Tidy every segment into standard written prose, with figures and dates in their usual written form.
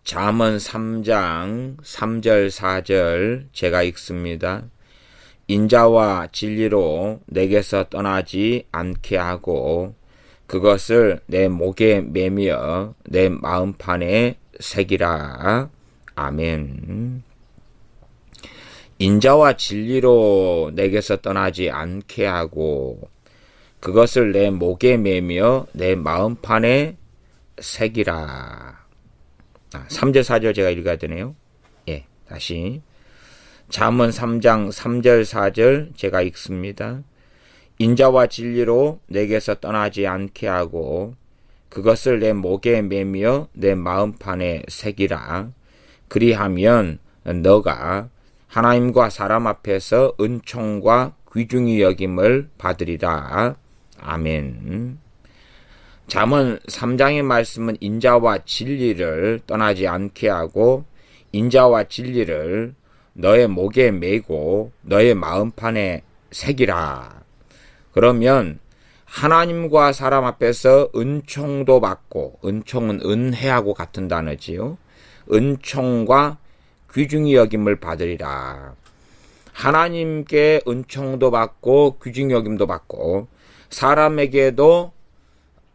잠언 3장 3절 4절 제가 읽습니다. 인자와 진리로 내게서 떠나지 않게 하고 그것을 내 목에 매며 내 마음판에 새기라. 아멘. 인자와 진리로 내게서 떠나지 않게 하고 그것을 내 목에 매며 내 마음판에 새기라. 3절 4절 제가 읽어야 되네요. 다시 잠언 3장 3절 4절 제가 읽습니다. 인자와 진리로 내게서 떠나지 않게 하고 그것을 내 목에 매며 내 마음판에 새기라. 그리하면 너가 하나님과 사람 앞에서 은총과 귀중히 여김을 받으리라. 아멘. 잠언 3장의 말씀은 인자와 진리를 떠나지 않게 하고 인자와 진리를 너의 목에 매고 너의 마음판에 새기라. 그러면 하나님과 사람 앞에서 은총도 받고, 은총은 은혜하고 같은 단어지요. 은총과 귀중히 여김을 받으리라. 하나님께 은총도 받고 귀중히 여김도 받고 사람에게도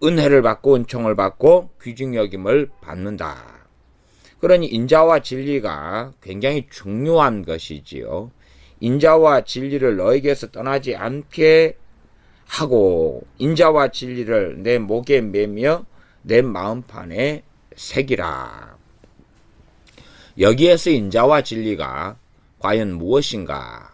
은혜를 받고 은총을 받고 귀중히 여김을 받는다. 그러니 인자와 진리가 굉장히 중요한 것이지요. 인자와 진리를 너에게서 떠나지 않게 하고 인자와 진리를 내 목에 매며 내 마음판에 새기라. 여기에서 인자와 진리가 과연 무엇인가?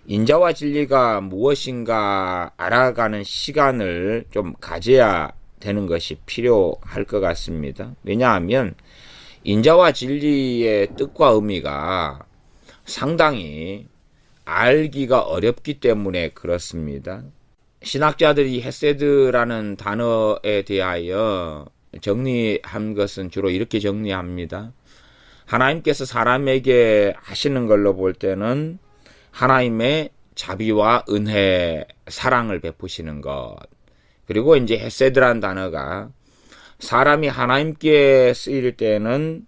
인자와 진리가 무엇인가 알아가는 시간을 좀 가져야 되는 것이 필요할 것 같습니다. 왜냐하면 인자와 진리의 뜻과 의미가 상당히 알기가 어렵기 때문에 그렇습니다. 신학자들이 헤세드라는 단어에 대하여 정리한 것은 주로 이렇게 정리합니다. 하나님께서 사람에게 하시는 걸로 볼 때는 하나님의 자비와 은혜, 사랑을 베푸시는 것. 그리고 이제 헤세드란 단어가 사람이 하나님께 쓰일 때는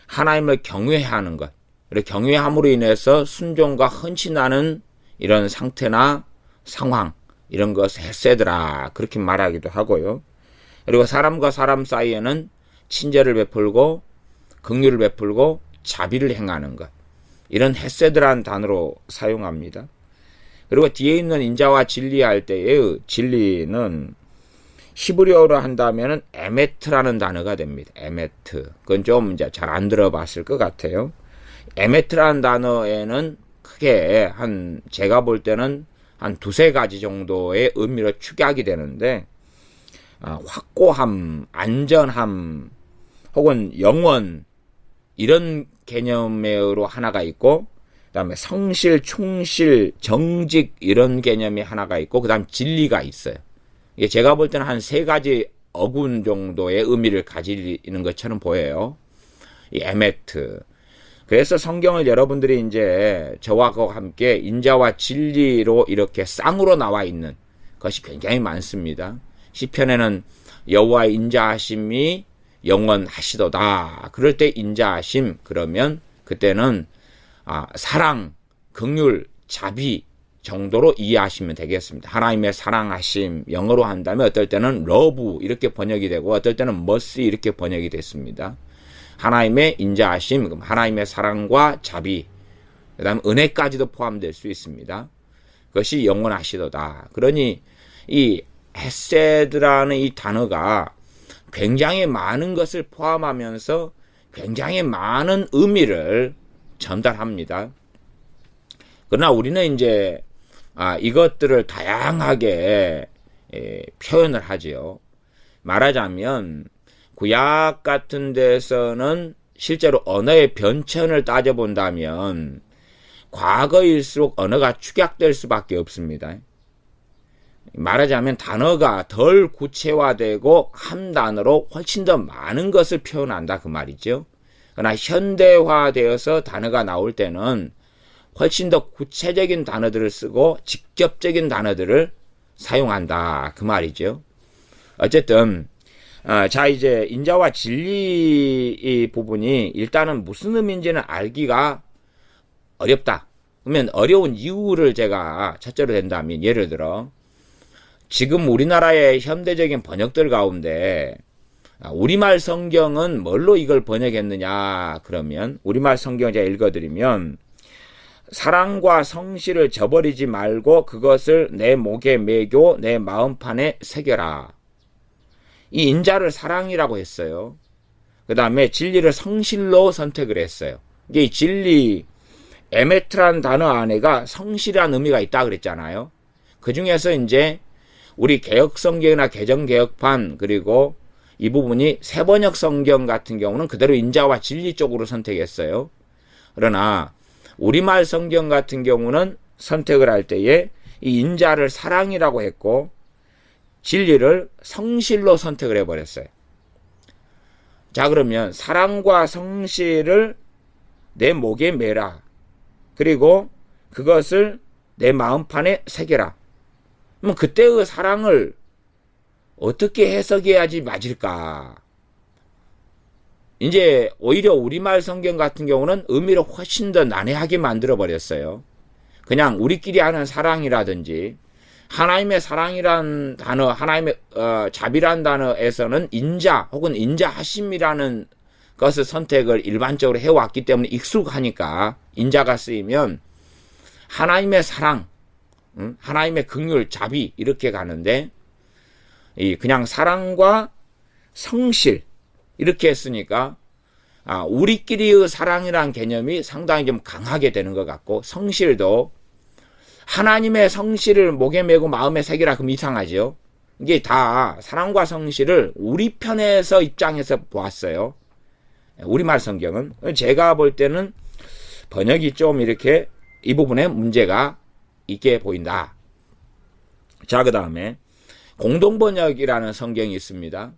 하나님을 경외하는 것. 그리고 경외함으로 인해서 순종과 헌신하는 이런 상태나 상황, 이런 것을 헤세드라 그렇게 말하기도 하고요. 그리고 사람과 사람 사이에는 친절을 베풀고 긍휼을 베풀고 자비를 행하는 것. 이런 헤세드라는 단어로 사용합니다. 그리고 뒤에 있는 인자와 진리 할 때의 진리는 히브리어로 한다면 에메트라는 단어가 됩니다. 에메트. 그건 좀 이제 잘 안 들어봤을 것 같아요. 에메트라는 단어에는 크게 제가 볼 때는 한 두세 가지 정도의 의미로 축약이 되는데, 확고함, 안전함, 혹은 영원, 이런 개념으로 하나가 있고, 그 다음에 성실, 충실, 정직, 이런 개념이 하나가 있고, 그 다음 진리가 있어요. 이게 제가 볼 때는 한 세 가지 어군 정도의 의미를 가지는 것처럼 보여요. 이 에메트. 그래서 성경을 여러분들이 이제 저와 함께 인자와 진리로 이렇게 쌍으로 나와 있는 것이 굉장히 많습니다. 시편에는 여호와의 인자하심이 영원하시도다. 그럴 때 인자하심, 그러면 그때는 사랑, 긍휼, 자비 정도로 이해하시면 되겠습니다. 하나님의 사랑하심, 영어로 한다면 어떨 때는 러브 이렇게 번역이 되고 어떨 때는 mercy 이렇게 번역이 됐습니다. 하나님의 인자하심, 하나님의 사랑과 자비, 그 다음 은혜까지도 포함될 수 있습니다. 그것이 영원하시도다. 그러니 이 헤세드라는 이 단어가 굉장히 많은 것을 포함하면서 굉장히 많은 의미를 전달합니다. 그러나 우리는 이제 이것들을 다양하게 표현을 하지요. 말하자면 구약 같은 데서는 실제로 언어의 변천을 따져본다면 과거일수록 언어가 축약될 수밖에 없습니다. 말하자면 단어가 덜 구체화되고 한 단어로 훨씬 더 많은 것을 표현한다 그 말이죠. 그러나 현대화되어서 단어가 나올 때는 훨씬 더 구체적인 단어들을 쓰고 직접적인 단어들을 사용한다 그 말이죠. 어쨌든 자, 이제 인자와 진리 이 부분이 일단은 무슨 의미인지는 알기가 어렵다. 그러면 어려운 이유를 제가 첫째로 댄다면, 예를 들어 지금 우리나라의 현대적인 번역들 가운데 우리말 성경은 뭘로 이걸 번역했느냐 그러면, 우리말 성경 제가 읽어드리면, 사랑과 성실을 저버리지 말고 그것을 내 목에 매고 내 마음판에 새겨라. 이 인자를 사랑이라고 했어요. 그 다음에 진리를 성실로 선택을 했어요. 이게 진리, 에메트란 단어 안에가 성실한 의미가 있다 그랬잖아요. 그 중에서 이제 우리 개혁성경이나 개정개혁판, 그리고 이 부분이 새번역 성경 같은 경우는 그대로 인자와 진리 쪽으로 선택했어요. 그러나 우리말 성경 같은 경우는 선택을 할 때에 이 인자를 사랑이라고 했고 진리를 성실로 선택을 해버렸어요. 자, 그러면 사랑과 성실을 내 목에 매라. 그리고 그것을 내 마음판에 새겨라. 그럼 그때의 사랑을 어떻게 해석해야지 맞을까? 이제 오히려 우리말 성경 같은 경우는 의미를 훨씬 더 난해하게 만들어버렸어요. 그냥 우리끼리 하는 사랑이라든지, 하나님의 사랑이란 단어, 하나님의 자비란 단어에서는 인자 혹은 인자하심이라는 것을 선택을 일반적으로 해왔기 때문에 익숙하니까 인자가 쓰이면 하나님의 사랑, 하나님의 긍휼, 자비 이렇게 가는데, 그냥 사랑과 성실 이렇게 했으니까 우리끼리의 사랑이란 개념이 상당히 좀 강하게 되는 것 같고, 성실도 하나님의 성실을 목에 메고 마음에 새기라 그럼 이상하죠. 이게 다 사랑과 성실을 우리 편에서 입장에서 보았어요. 우리말 성경은. 제가 볼 때는 번역이 좀 이렇게 이 부분에 문제가 있게 보인다. 자, 그 다음에 공동번역이라는 성경이 있습니다.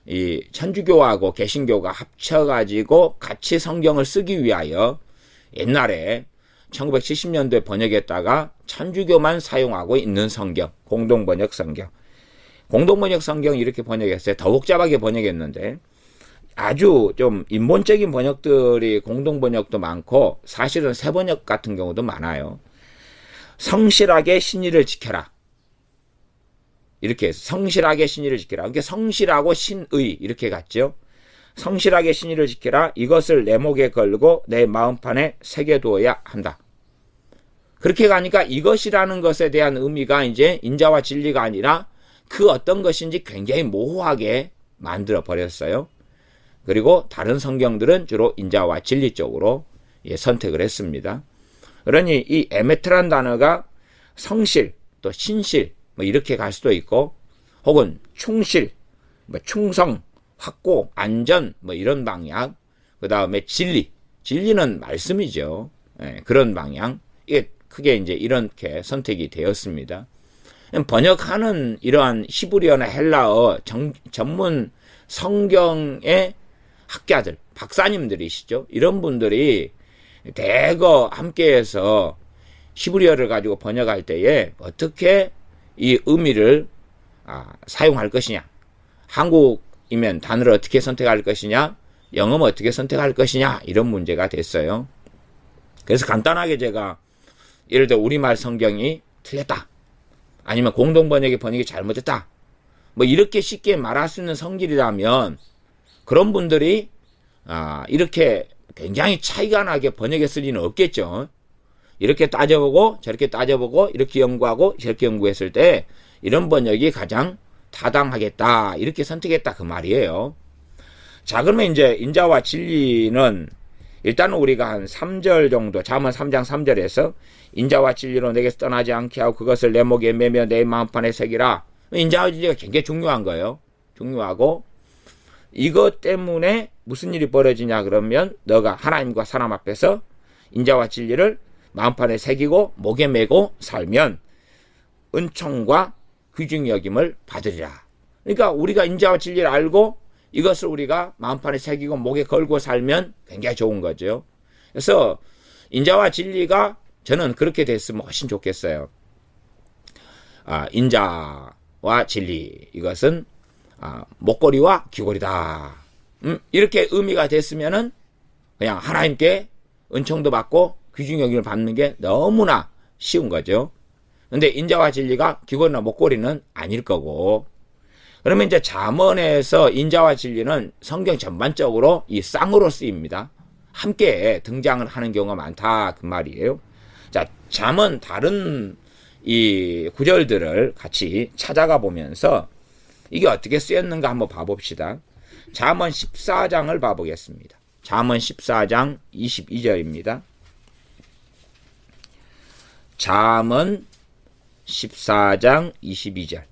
이 천주교하고 개신교가 합쳐가지고 같이 성경을 쓰기 위하여 옛날에 1970년도에 번역했다가 천주교만 사용하고 있는 성경, 공동번역 성경. 공동번역 성경 이렇게 번역했어요. 더 복잡하게 번역했는데 아주 좀 인본적인 번역들이 공동번역도 많고 사실은 새번역 같은 경우도 많아요. 성실하게 신의를 지켜라. 이렇게 해서 성실하게 신의를 지켜라. 그러니까 성실하고 신의 이렇게 갔죠. 성실하게 신의를 지켜라. 이것을 내 목에 걸고 내 마음판에 새겨두어야 한다. 그렇게 가니까 이것이라는 것에 대한 의미가 이제 인자와 진리가 아니라 그 어떤 것인지 굉장히 모호하게 만들어 버렸어요. 그리고 다른 성경들은 주로 인자와 진리 쪽으로 선택을 했습니다. 그러니 이 에메트란 단어가 성실, 또 신실 뭐 이렇게 갈 수도 있고, 혹은 충실, 뭐 충성, 확고, 안전 뭐 이런 방향, 그 다음에 진리, 진리는 말씀이죠. 그런 방향, 이게 크게 이제 이렇게 선택이 되었습니다. 번역하는 이러한 히브리어나 헬라어 전문 성경의 학자들, 박사님들이시죠. 이런 분들이 대거 함께해서 히브리어를 가지고 번역할 때에 어떻게 이 의미를 사용할 것이냐, 한국이면 단어를 어떻게 선택할 것이냐, 영어면 어떻게 선택할 것이냐, 이런 문제가 됐어요. 그래서 간단하게 제가 예를 들어 우리말 성경이 틀렸다, 아니면 공동번역의 번역이 잘못됐다, 뭐 이렇게 쉽게 말할 수 있는 성질이라면 그런 분들이 이렇게 굉장히 차이가 나게 번역했을 리는 없겠죠. 이렇게 따져보고 저렇게 따져보고 이렇게 연구하고 저렇게 연구했을 때 이런 번역이 가장 타당하겠다, 이렇게 선택했다 그 말이에요. 자, 그러면 이제 인자와 진리는 일단은 우리가 한 3절 정도, 잠언 3장 3절에서 인자와 진리로 내게서 떠나지 않게 하고 그것을 내 목에 매며 내 마음판에 새기라. 인자와 진리가 굉장히 중요한 거예요. 중요하고, 이것 때문에 무슨 일이 벌어지냐 그러면 너가 하나님과 사람 앞에서 인자와 진리를 마음판에 새기고 목에 메고 살면 은총과 귀중히 여김을 받으리라. 그러니까 우리가 인자와 진리를 알고 이것을 우리가 마음판에 새기고 목에 걸고 살면 굉장히 좋은 거죠. 그래서 인자와 진리가 저는 그렇게 됐으면 훨씬 좋겠어요. 인자와 진리, 이것은 목걸이와 귀걸이다. 이렇게 의미가 됐으면은 그냥 하나님께 은총도 받고 귀중 여김을 받는 게 너무나 쉬운 거죠. 근데 인자와 진리가 귀걸이나 목걸이는 아닐 거고, 그러면 이제 잠언에서 인자와 진리는 성경 전반적으로 이 쌍으로 쓰입니다. 함께 등장을 하는 경우가 많다 그 말이에요. 자, 잠언 다른 이 구절들을 같이 찾아가 보면서 이게 어떻게 쓰였는가 한번 봐봅시다. 잠언 14장을 봐보겠습니다. 잠언 14장 22절입니다. 잠언 14장 22절.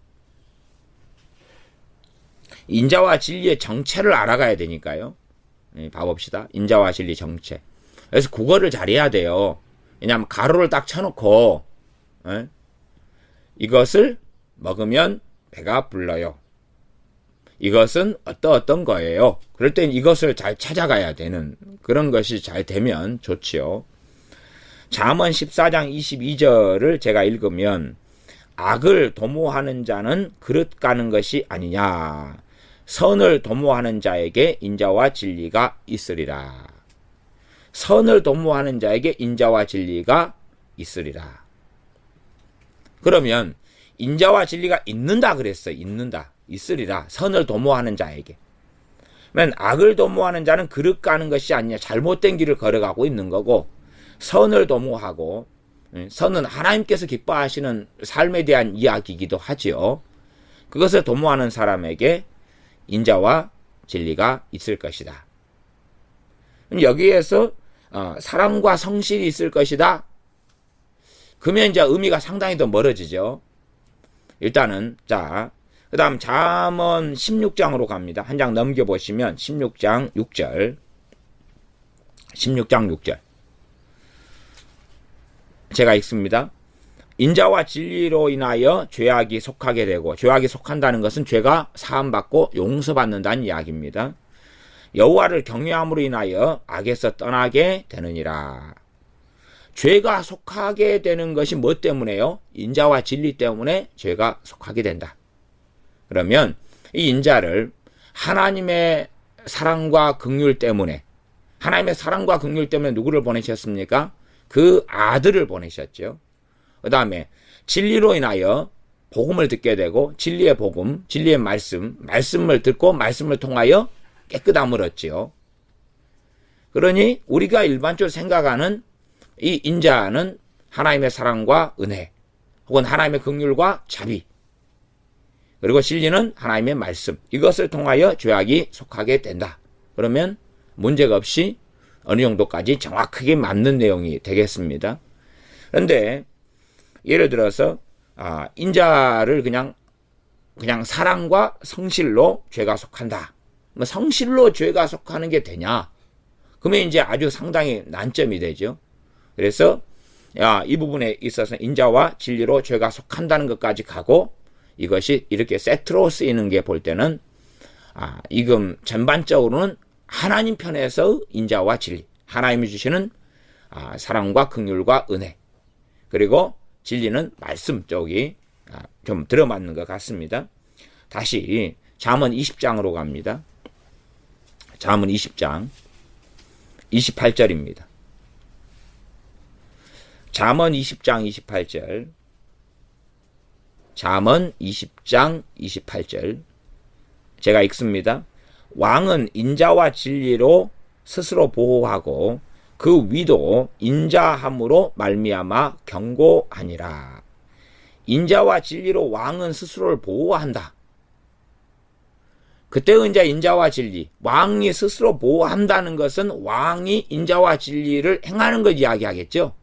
인자와 진리의 정체를 알아가야 되니까요. 봐봅시다. 인자와 진리 정체. 그래서 국어를 잘해야 돼요. 왜냐하면 가로를 딱 쳐놓고 이것을 먹으면 배가 불러요. 이것은 어떤 거예요. 그럴 땐 이것을 잘 찾아가야 되는 그런 것이 잘 되면 좋지요. 잠언 14장 22절을 제가 읽으면 악을 도모하는 자는 그릇 가는 것이 아니냐. 선을 도모하는 자에게 인자와 진리가 있으리라. 선을 도모하는 자에게 인자와 진리가 있으리라. 그러면 인자와 진리가 있는다 그랬어요. 있는다. 있으리라. 선을 도모하는 자에게. 그러면 악을 도모하는 자는 그릇 가는 것이 아니냐. 잘못된 길을 걸어가고 있는 거고, 선을 도모하고, 선은 하나님께서 기뻐하시는 삶에 대한 이야기이기도 하지요. 그것을 도모하는 사람에게 인자와 진리가 있을 것이다. 여기에서 사랑과 성실이 있을 것이다. 그러면 이제 의미가 상당히 더 멀어지죠. 일단은 자, 그 다음 잠언 16장으로 갑니다. 한 장 넘겨보시면 16장 6절. 16장 6절. 제가 읽습니다. 인자와 진리로 인하여 죄악이 속하게 되고, 죄악이 속한다는 것은 죄가 사함받고 용서받는다는 이야기입니다. 여호와를 경외함으로 인하여 악에서 떠나게 되느니라. 죄가 속하게 되는 것이 뭐 때문에요? 인자와 진리 때문에 죄가 속하게 된다. 그러면 이 인자를 하나님의 사랑과 긍휼 때문에, 하나님의 사랑과 긍휼 때문에 누구를 보내셨습니까? 그 아들을 보내셨죠. 그 다음에 진리로 인하여 복음을 듣게 되고, 진리의 복음, 진리의 말씀을 듣고 말씀을 통하여 깨끗함을 얻지요. 그러니 우리가 일반적으로 생각하는 이 인자는 하나님의 사랑과 은혜, 혹은 하나님의 긍휼과 자비, 그리고 진리는 하나님의 말씀, 이것을 통하여 죄악이 속하게 된다. 그러면 문제가 없이 어느 정도까지 정확하게 맞는 내용이 되겠습니다. 그런데 예를 들어서 인자를 그냥 사랑과 성실로 죄가 속한다. 뭐 성실로 죄가 속하는 게 되냐? 그러면 이제 아주 상당히 난점이 되죠. 그래서 이 부분에 있어서 인자와 진리로 죄가 속한다는 것까지 가고, 이것이 이렇게 세트로 쓰이는 게 볼 때는 이금 전반적으로는 하나님 편에서 인자와 진리, 하나님이 주시는 사랑과 긍휼과 은혜, 그리고 진리는 말씀 쪽이 좀 들어맞는 것 같습니다. 다시 잠언 20장으로 갑니다. 잠언 20장 28절입니다. 잠언 20장 28절. 잠언 20장 28절. 제가 읽습니다. 왕은 인자와 진리로 스스로 보호하고 그 위도 인자함으로 말미암아 경고하니라. 인자와 진리로 왕은 스스로를 보호한다. 그때 이제 인자와 진리, 왕이 스스로 보호한다는 것은 왕이 인자와 진리를 행하는 걸 이야기하겠죠.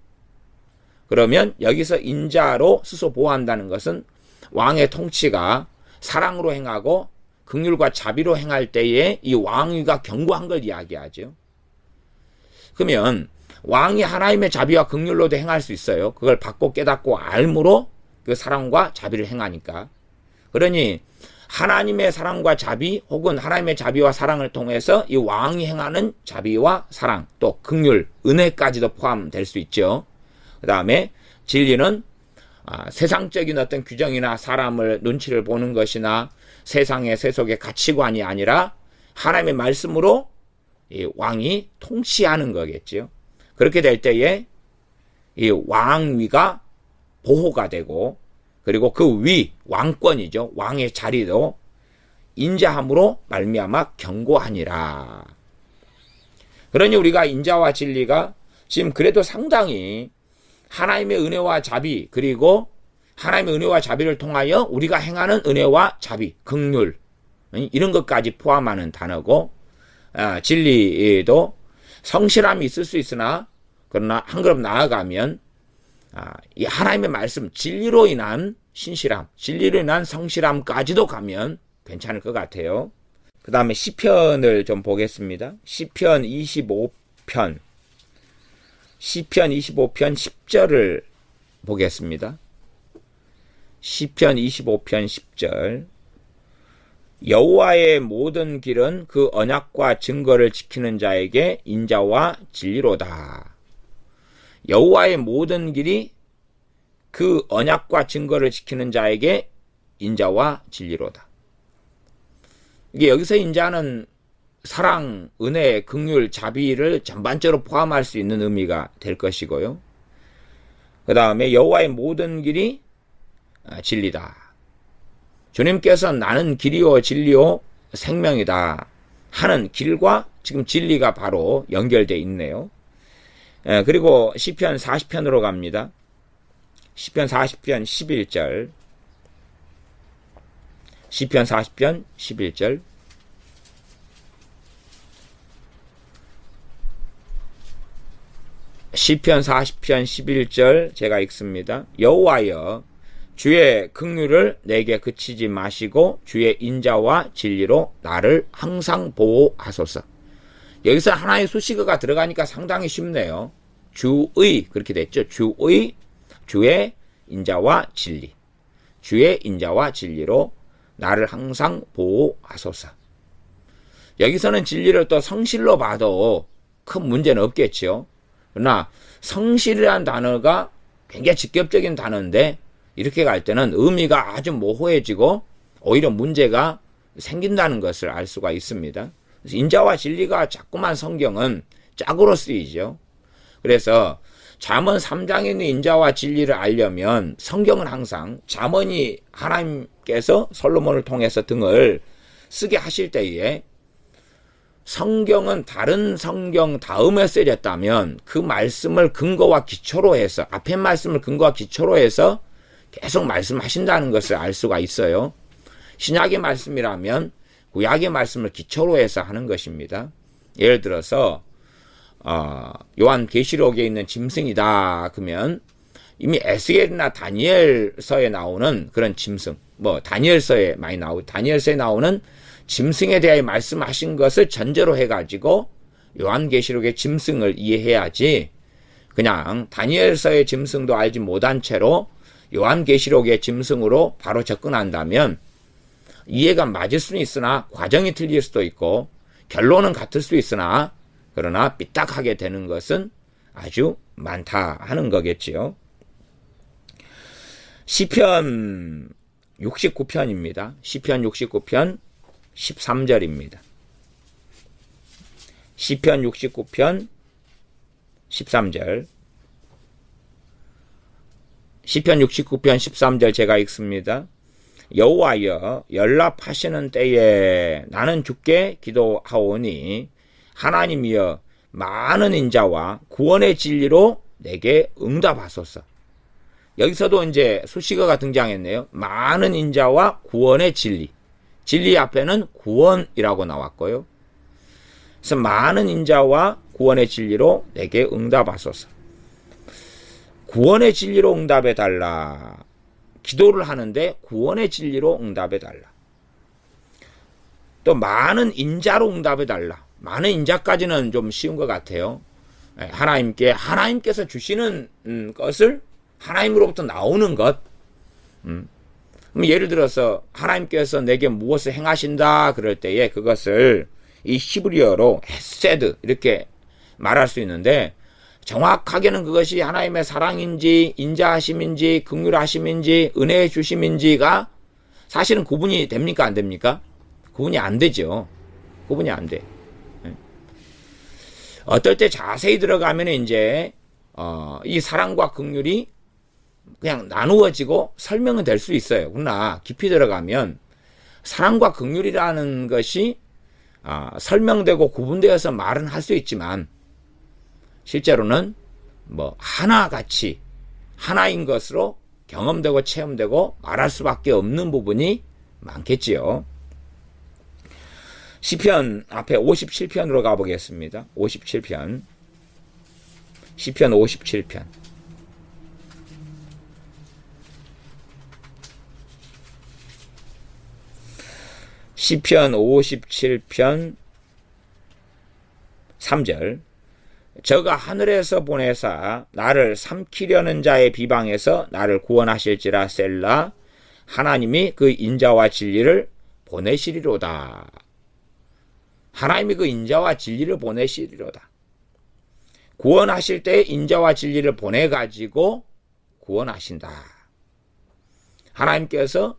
그러면 여기서 인자로 스스로 보호한다는 것은 왕의 통치가 사랑으로 행하고 긍휼과 자비로 행할 때에 이 왕위가 견고한 걸 이야기하죠. 그러면 왕이 하나님의 자비와 긍휼로도 행할 수 있어요. 그걸 받고 깨닫고 알므로 그 사랑과 자비를 행하니까. 그러니 하나님의 사랑과 자비, 혹은 하나님의 자비와 사랑을 통해서 이 왕이 행하는 자비와 사랑, 또 긍휼, 은혜까지도 포함될 수 있죠. 그 다음에 진리는 세상적인 어떤 규정이나 사람을 눈치를 보는 것이나 세상의 세속의 가치관이 아니라 하나님의 말씀으로 이 왕이 통치하는 거겠지요. 그렇게 될 때에 이 왕위가 보호가 되고, 그리고 그 위, 왕권이죠. 왕의 자리도 인자함으로 말미암아 견고하니라. 그러니 우리가 인자와 진리가 지금 그래도 상당히 하나님의 은혜와 자비, 그리고 하나님의 은혜와 자비를 통하여 우리가 행하는 은혜와 자비, 긍휼, 이런 것까지 포함하는 단어고, 진리에도 성실함이 있을 수 있으나, 그러나 한 걸음 나아가면 이 하나님의 말씀, 진리로 인한 신실함, 진리로 인한 성실함까지도 가면 괜찮을 것 같아요. 그 다음에 시편을 좀 보겠습니다. 시편 25편 10절을 보겠습니다. 시편 25편 10절. 여호와의 모든 길은 그 언약과 증거를 지키는 자에게 인자와 진리로다. 여호와의 모든 길이 그 언약과 증거를 지키는 자에게 인자와 진리로다. 이게 여기서 인자는 사랑, 은혜, 긍휼, 자비를 전반적으로 포함할 수 있는 의미가 될 것이고요. 그 다음에 여호와의 모든 길이 진리다. 주님께서 나는 길이요 진리요 생명이다 하는 길과 지금 진리가 바로 연결되어 있네요. 그리고 시편 40편으로 갑니다. 시편 40편 11절. 시편 40편 11절. 시편 40편 11절 제가 읽습니다. 여호와여 주의 긍휼을 내게 그치지 마시고 주의 인자와 진리로 나를 항상 보호하소서. 여기서 하나의 수식어가 들어가니까 상당히 쉽네요. 주의, 그렇게 됐죠. 주의 인자와 진리. 주의 인자와 진리로 나를 항상 보호하소서. 여기서는 진리를 또 성실로 봐도 큰 문제는 없겠죠. 그러나 성실이라는 단어가 굉장히 직접적인 단어인데 이렇게 갈 때는 의미가 아주 모호해지고 오히려 문제가 생긴다는 것을 알 수가 있습니다. 그래서 인자와 진리가 자꾸만 성경은 짝으로 쓰이죠. 그래서 잠언 3장에 있는 인자와 진리를 알려면 성경은 항상 잠언이 하나님께서 솔로몬을 통해서 등을 쓰게 하실 때에 성경은 다른 성경 다음에 쓰였다면 그 말씀을 근거와 기초로 해서, 앞에 말씀을 근거와 기초로 해서 계속 말씀하신다는 것을 알 수가 있어요. 신약의 말씀이라면 구약의 말씀을 기초로 해서 하는 것입니다. 예를 들어서 요한계시록에 있는 짐승이다 그러면 이미 에스겔이나 다니엘서에 나오는 그런 짐승, 다니엘서에 많이 나오고 다니엘서에 나오는 짐승에 대해 말씀하신 것을 전제로 해가지고 요한계시록의 짐승을 이해해야지, 그냥 다니엘서의 짐승도 알지 못한 채로 요한계시록의 짐승으로 바로 접근한다면 이해가 맞을 수는 있으나 과정이 틀릴 수도 있고 결론은 같을 수 있으나 그러나 삐딱하게 되는 것은 아주 많다 하는 거겠지요. 시편 69편입니다. 시편 69편 13절입니다. 시편 69편 13절. 시편 69편 13절 제가 읽습니다. 여호와여 연락하시는 때에 나는 주께 기도하오니 하나님이여 많은 인자와 구원의 진리로 내게 응답하소서. 여기서도 이제 수식어가 등장했네요. 많은 인자와 구원의 진리. 진리 앞에는 구원이라고 나왔고요. 그래서 많은 인자와 구원의 진리로 내게 응답하소서. 구원의 진리로 응답해 달라. 기도를 하는데 구원의 진리로 응답해 달라. 또 많은 인자로 응답해 달라. 많은 인자까지는 좀 쉬운 것 같아요. 하나님께서 주시는 것을 하나님으로부터 나오는 것. 예를 들어서 하나님께서 내게 무엇을 행하신다 그럴 때에 그것을 이 히브리어로 헤세드 이렇게 말할 수 있는데, 정확하게는 그것이 하나님의 사랑인지 인자하심인지 긍휼하심인지 은혜의 주심인지가 사실은 구분이 됩니까 안 됩니까? 구분이 안 되죠. 구분이 안 돼. 어떨 때 자세히 들어가면 이제 이 사랑과 긍휼이 그냥 나누어지고 설명은 될 수 있어요. 그러나 깊이 들어가면 사랑과 긍휼이라는 것이 설명되고 구분되어서 말은 할 수 있지만 실제로는 뭐 하나같이 하나인 것으로 경험되고 체험되고 말할 수밖에 없는 부분이 많겠지요. 시편 앞에 57편으로 가보겠습니다. 57편. 시편 57편. 시편 57편 3절. 저가 하늘에서 보내사 나를 삼키려는 자의 비방에서 나를 구원하실지라 셀라. 하나님이 그 인자와 진리를 보내시리로다. 하나님이 그 인자와 진리를 보내시리로다. 구원하실 때 인자와 진리를 보내가지고 구원하신다. 하나님께서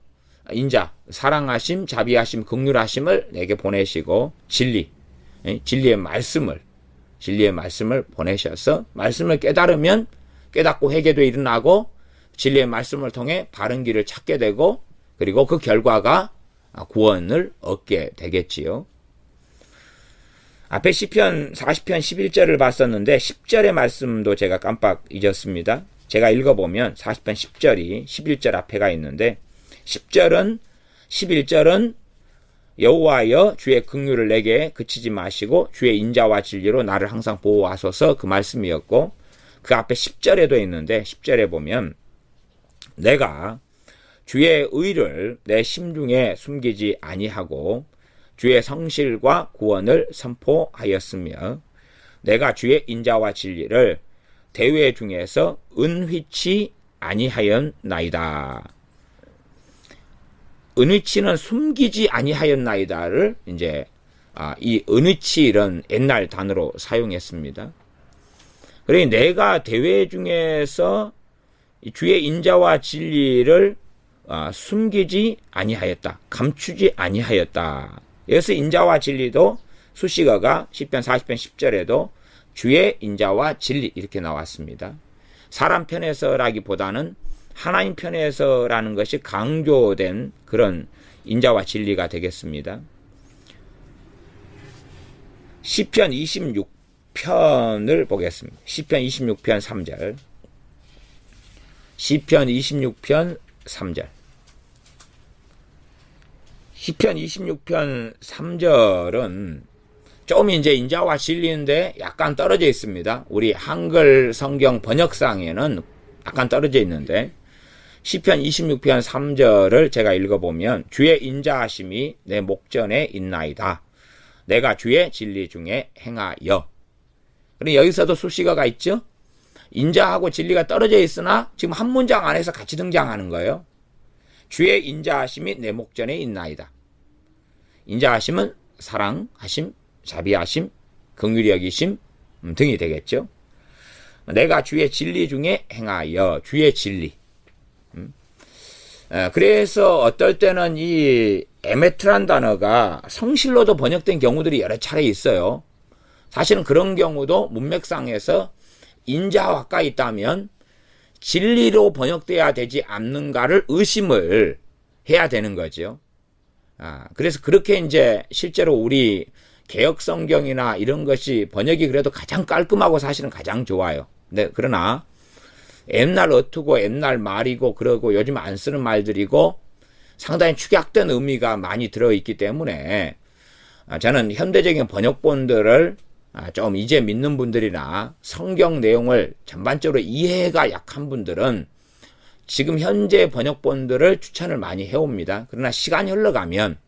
인자, 사랑하심, 자비하심, 긍휼하심을 내게 보내시고 진리의 말씀을 보내셔서 말씀을 깨달으면 깨닫고 회개도 일어나고 진리의 말씀을 통해 바른 길을 찾게 되고 그리고 그 결과가 구원을 얻게 되겠지요. 앞에 시편 40편 11절을 봤었는데 10절의 말씀도 제가 깜빡 잊었습니다. 제가 읽어보면 40편 10절이 11절 앞에가 있는데 10절은 11절은 여호와여 주의 긍휼을 내게 그치지 마시고 주의 인자와 진리로 나를 항상 보호하소서 그 말씀이었고 그 앞에 10절에도 있는데 10절에 보면 내가 주의 의를 내 심중에 숨기지 아니하고 주의 성실과 구원을 선포하였으며 내가 주의 인자와 진리를 대회 중에서 은휘치 아니하였나이다. 은휘치는 숨기지 아니하였나이다를 이제 이 은휘치 이런 옛날 단어로 사용했습니다. 그러니 내가 대회 중에서 주의 인자와 진리를 숨기지 아니하였다. 감추지 아니하였다. 여기서 인자와 진리도 수식어가 시편 40편 10절에도 주의 인자와 진리 이렇게 나왔습니다. 사람 편에서라기보다는 하나님 편에서라는 것이 강조된 그런 인자와 진리가 되겠습니다. 시편 26편을 보겠습니다. 시편 26편 3절. 시편 26편 3절. 시편 26편 3절은 좀 이제 인자와 진리인데 약간 떨어져 있습니다. 우리 한글 성경 번역상에는 약간 떨어져 있는데 시편 26편 3절을 제가 읽어보면 주의 인자하심이 내 목전에 있나이다. 내가 주의 진리 중에 행하여. 그럼 여기서도 수식어가 있죠. 인자하고 진리가 떨어져 있으나 지금 한 문장 안에서 같이 등장하는 거예요. 주의 인자하심이 내 목전에 있나이다. 인자하심은 사랑하심, 자비하심, 긍휼히 여기심 등이 되겠죠. 내가 주의 진리 중에 행하여. 주의 진리. 그래서 어떨 때는 이 에메트란 단어가 성실로도 번역된 경우들이 여러 차례 있어요. 사실은 그런 경우도 문맥상에서 인자와 가까이 있다면 진리로 번역돼야 되지 않는가를 의심을 해야 되는 거죠. 그래서 그렇게 이제 실제로 우리 개역 성경이나 이런 것이 번역이 그래도 가장 깔끔하고 사실은 가장 좋아요. 네, 그러나 옛날 어투고 옛날 말이고 그러고 요즘 안 쓰는 말들이고 상당히 축약된 의미가 많이 들어있기 때문에 저는 현대적인 번역본들을 좀 이제 믿는 분들이나 성경 내용을 전반적으로 이해가 약한 분들은 지금 현재 번역본들을 추천을 많이 해옵니다. 그러나 시간이 흘러가면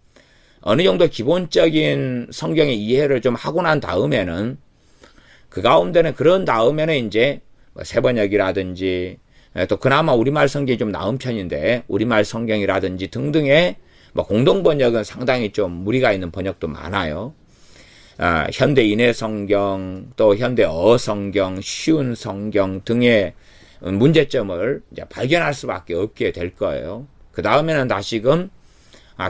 어느 정도 기본적인 성경의 이해를 좀 하고 난 다음에는 그 가운데는 그런 다음에는 이제 새번역이라든지 또 그나마 우리말 성경이 좀 나은 편인데 우리말 성경이라든지 등등의 공동번역은 상당히 좀 무리가 있는 번역도 많아요. 현대인의 성경, 또 현대어 성경, 쉬운 성경 등의 문제점을 이제 발견할 수밖에 없게 될 거예요. 그 다음에는 다시금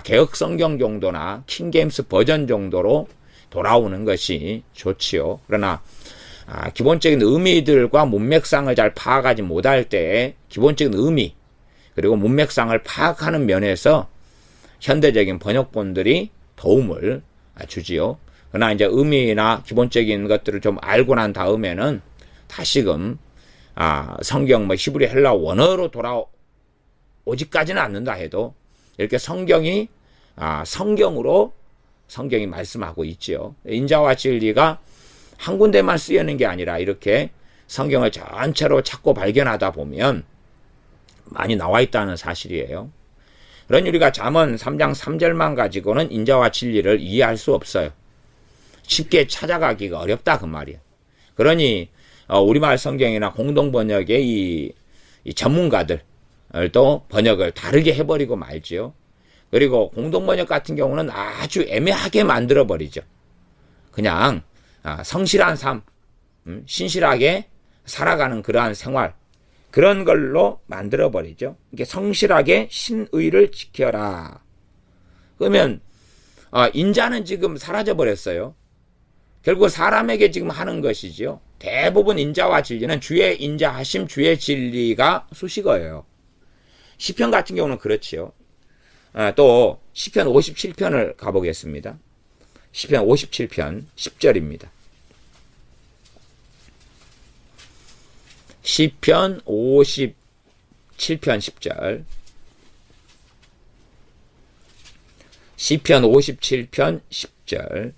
개혁 성경 정도나 킹게임스 버전 정도로 돌아오는 것이 좋지요. 그러나 기본적인 의미들과 문맥상을 잘 파악하지 못할 때 기본적인 의미 그리고 문맥상을 파악하는 면에서 현대적인 번역본들이 도움을 주지요. 그러나 이제 의미나 기본적인 것들을 좀 알고 난 다음에는 다시금 성경 히브리 헬라 원어로 돌아오지까지는 않는다 해도 이렇게 성경이 성경이 말씀하고 있지요. 인자와 진리가 한 군데만 쓰이는 게 아니라 이렇게 성경을 전체로 찾고 발견하다 보면 많이 나와 있다는 사실이에요. 그러니 우리가 잠언 3장 3절만 가지고는 인자와 진리를 이해할 수 없어요. 쉽게 찾아가기가 어렵다 그 말이에요. 그러니 우리말 성경이나 공동번역의 이 전문가들도 번역을 다르게 해버리고 말지요. 그리고 공동번역 같은 경우는 아주 애매하게 만들어버리죠. 그냥 성실한 삶, 신실하게 살아가는 그러한 생활, 그런 걸로 만들어버리죠. 이게 성실하게 신의를 지켜라. 그러면 인자는 지금 사라져버렸어요. 결국 사람에게 지금 하는 것이죠. 대부분 인자와 진리는 주의 인자하심, 주의 진리가 수식어예요. 시편 같은 경우는 그렇지요. 또 시편 57편을 가보겠습니다. 시편 57편 10절입니다. 시편 57편 10절. 시편 57편 10절.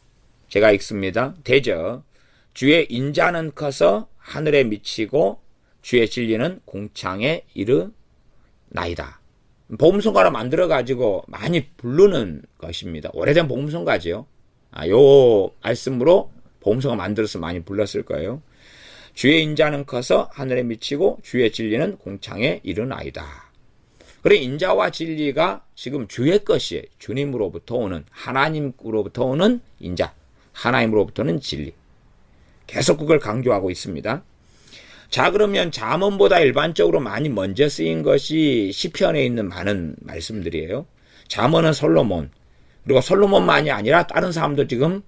제가 읽습니다. 대저 주의 인자는 커서 하늘에 미치고 주의 진리는 공창에 이르나이다. 복음성가를 만들어가지고 많이 부르는 것입니다. 오래된 복음성가지요. 요 말씀으로 복음성가 만들어서 많이 불렀을 거예요. 주의 인자는 커서 하늘에 미치고 주의 진리는 공창에 이르나이다. 그래 인자와 진리가 지금 주의 것이에요. 주님으로부터 오는 하나님으로부터 오는 인자, 하나님으로부터는 진리. 계속 그걸 강조하고 있습니다. 자 그러면 잠언보다 일반적으로 많이 먼저 쓰인 것이 시편에 있는 많은 말씀들이에요. 잠언은 솔로몬, 그리고 솔로몬만이 아니라 다른 사람도 지금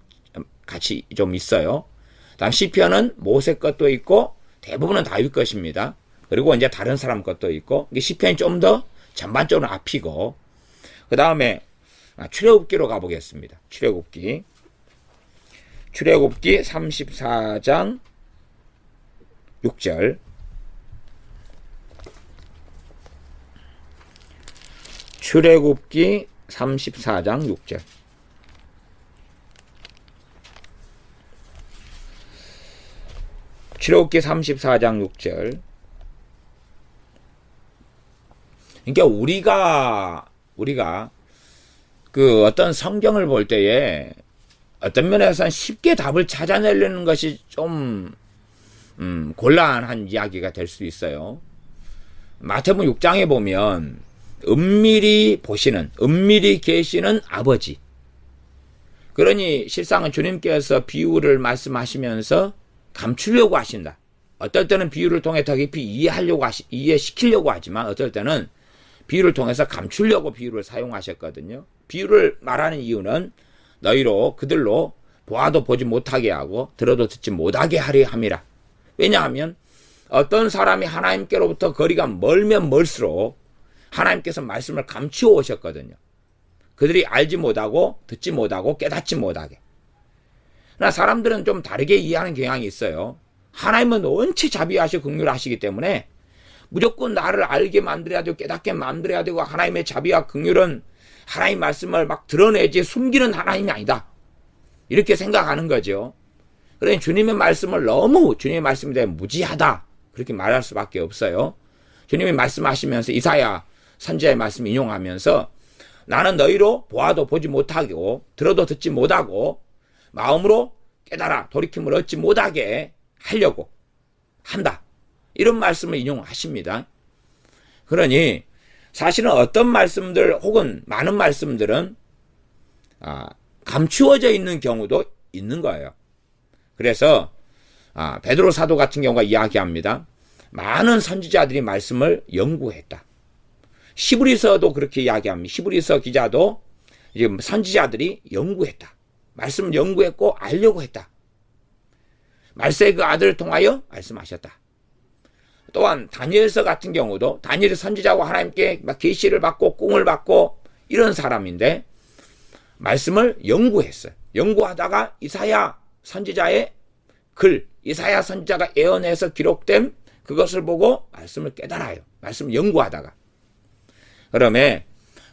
같이 좀 있어요. 다음 시편은 모세 것도 있고 대부분은 다윗 것입니다. 그리고 이제 다른 사람 것도 있고 시편이 좀 더 전반적으로 앞이고 그 다음에 출애굽기로 가보겠습니다. 출애굽기 34장 6절. 출애굽기 34장 6절. 출애굽기 34장 6절. 그러니까 우리가 그 어떤 성경을 볼 때에 어떤 면에서는 쉽게 답을 찾아내려는 것이 좀 곤란한 이야기가 될 수 있어요. 마태복음 6장에 보면 은밀히 보시는, 은밀히 계시는 아버지. 그러니 실상은 주님께서 비유를 말씀하시면서 감추려고 하신다. 어떨 때는 비유를 통해 더 깊이 이해시키려고 하지만 어떨 때는 비유를 통해서 감추려고 비유를 사용하셨거든요. 비유를 말하는 이유는 너희로 그들로 보아도 보지 못하게 하고 들어도 듣지 못하게 하려 함이라. 왜냐하면 어떤 사람이 하나님께로부터 거리가 멀면 멀수록 하나님께서 말씀을 감추어 오셨거든요. 그들이 알지 못하고 듣지 못하고 깨닫지 못하게. 그러나 사람들은 좀 다르게 이해하는 경향이 있어요. 하나님은 원체 자비하시고 긍휼하시기 때문에 무조건 나를 알게 만들어야 되고 깨닫게 만들어야 되고 하나님의 자비와 긍휼은 하나님 말씀을 막 드러내지 숨기는 하나님이 아니다. 이렇게 생각하는 거죠. 그러니 주님의 말씀을 너무 주님의 말씀에 대해 무지하다. 그렇게 말할 수밖에 없어요. 주님이 말씀하시면서 이사야 선지자의 말씀 인용하면서 나는 너희로 보아도 보지 못하고 들어도 듣지 못하고 마음으로 깨달아 돌이킴을 얻지 못하게 하려고 한다. 이런 말씀을 인용하십니다. 그러니 사실은 어떤 말씀들 혹은 많은 말씀들은 감추어져 있는 경우도 있는 거예요. 그래서 베드로 사도 같은 경우가 이야기합니다. 많은 선지자들이 말씀을 연구했다. 히브리서도 그렇게 이야기합니다. 히브리서 기자도 지금 선지자들이 연구했다. 말씀을 연구했고 알려고 했다. 말세의 그 아들을 통하여 말씀하셨다. 또한 다니엘서 같은 경우도 다니엘이 선지자고 하나님께 막 계시를 받고 꿈을 받고 이런 사람인데 말씀을 연구했어요. 연구하다가 이사야 선지자의 글, 이사야 선지자가 예언해서 기록된 그것을 보고 말씀을 깨달아요. 말씀을 연구하다가. 그러면